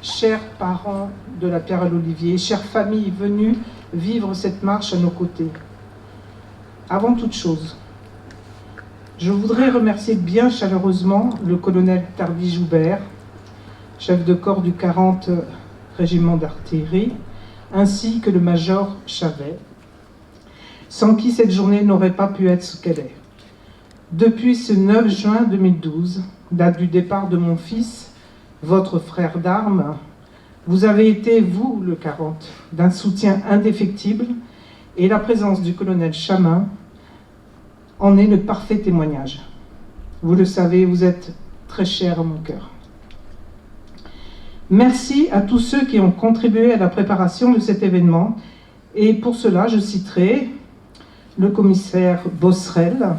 chers parents de la Pierre à l'Olivier, chères familles venues vivre cette marche à nos côtés. Avant toute chose, je voudrais remercier bien chaleureusement le colonel Tardy-Joubert, chef de corps du 40 régiment d'artillerie, ainsi que le major Chavet, sans qui cette journée n'aurait pas pu être ce qu'elle est. Depuis ce 9 juin 2012, date du départ de mon fils, votre frère d'armes, vous avez été, vous, le 40, d'un soutien indéfectible, et la présence du colonel Chamin en est le parfait témoignage. Vous le savez, vous êtes très cher à mon cœur. Merci à tous ceux qui ont contribué à la préparation de cet événement, et pour cela, je citerai le commissaire Bosserel,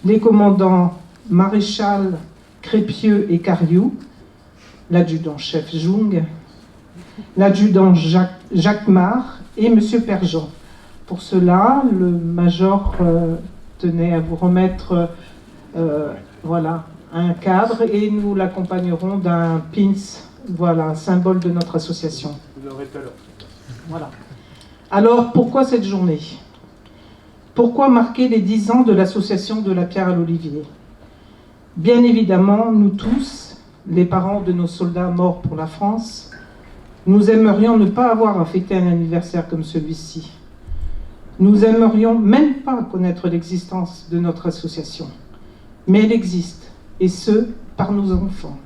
les commandants Maréchal, Crépieux et Cariou, l'adjudant-chef Jung, l'adjudant Jacquemart et M. Perjean. Pour cela, le major tenait à vous remettre voilà, un cadre et nous l'accompagnerons d'un pins, voilà, symbole de notre association. Vous l'aurez tout à l'heure. Voilà. Alors, pourquoi cette journée ? Pourquoi marquer les 10 ans de l'association de la Pierre à l'Olivier ? Bien évidemment, nous tous, les parents de nos soldats morts pour la France, nous aimerions ne pas avoir à fêter un anniversaire comme celui-ci. Nous aimerions même pas connaître l'existence de notre association. Mais elle existe, et ce, par nos enfants.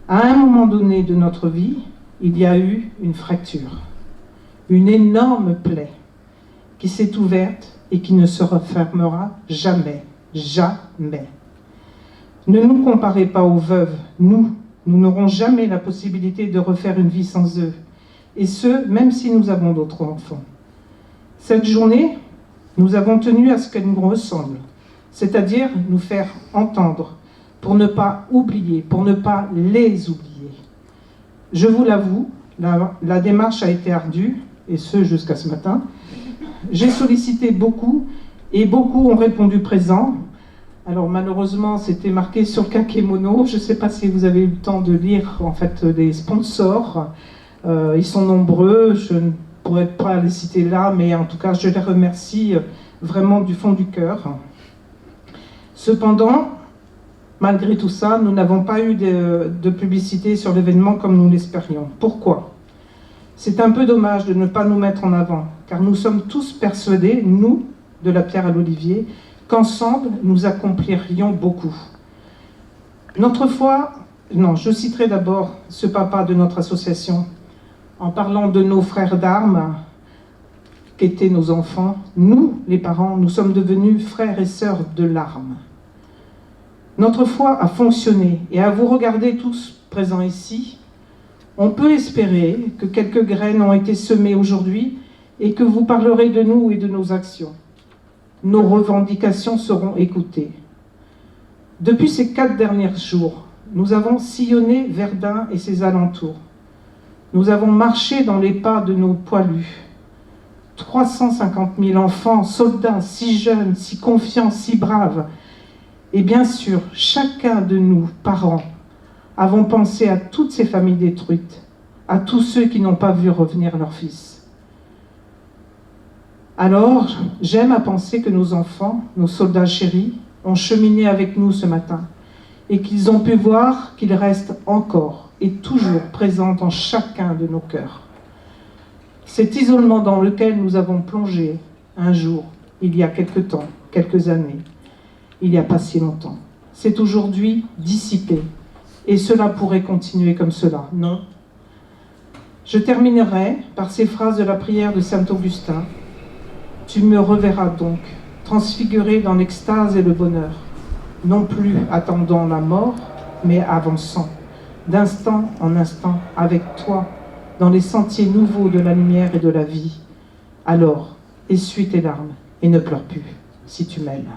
À un moment donné de notre vie, il y a eu une fracture, une énorme plaie qui s'est ouverte et qui ne se refermera jamais, jamais. Ne nous comparez pas aux veuves, nous n'aurons jamais la possibilité de refaire une vie sans eux, et ce, même si nous avons d'autres enfants. Cette journée, nous avons tenu à ce qu'elle nous ressemble, c'est-à-dire nous faire entendre, pour ne pas oublier, pour ne pas les oublier. Je vous l'avoue, la démarche a été ardue, et ce jusqu'à ce matin. J'ai sollicité beaucoup, et beaucoup ont répondu présent. Alors malheureusement, c'était marqué sur le kakémono. Je ne sais pas si vous avez eu le temps de lire en fait les sponsors. Ils sont nombreux, je ne pourrais pas les citer là, mais en tout cas, je les remercie vraiment du fond du cœur. Cependant, malgré tout ça, nous n'avons pas eu de publicité sur l'événement comme nous l'espérions. Pourquoi ? C'est un peu dommage de ne pas nous mettre en avant, car nous sommes tous persuadés, nous, de la Pierre à l'Olivier, qu'ensemble, nous accomplirions beaucoup. Notre foi, je citerai d'abord ce papa de notre association, en parlant de nos frères d'armes, qu'étaient nos enfants. Nous, les parents, nous sommes devenus frères et sœurs de l'arme. Notre foi a fonctionné, et à vous regarder tous présents ici, on peut espérer que quelques graines ont été semées aujourd'hui et que vous parlerez de nous et de nos actions. Nos revendications seront écoutées. Depuis ces 4 derniers jours, nous avons sillonné Verdun et ses alentours. Nous avons marché dans les pas de nos poilus. 350 000 enfants, soldats, si jeunes, si confiants, si braves. Et bien sûr, chacun de nous, parents, avons pensé à toutes ces familles détruites, à tous ceux qui n'ont pas vu revenir leur fils. Alors, j'aime à penser que nos enfants, nos soldats chéris, ont cheminé avec nous ce matin et qu'ils ont pu voir qu'ils restent encore et toujours présents dans chacun de nos cœurs. Cet isolement dans lequel nous avons plongé un jour, il y a quelque temps, quelques années, il n'y a pas si longtemps, c'est aujourd'hui dissipé. Et cela pourrait continuer comme cela, non ? Je terminerai par ces phrases de la prière de saint Augustin. « Tu me reverras donc, transfiguré dans l'extase et le bonheur, non plus attendant la mort, mais avançant, d'instant en instant, avec toi, dans les sentiers nouveaux de la lumière et de la vie. Alors, essuie tes larmes et ne pleure plus, si tu m'aimes. »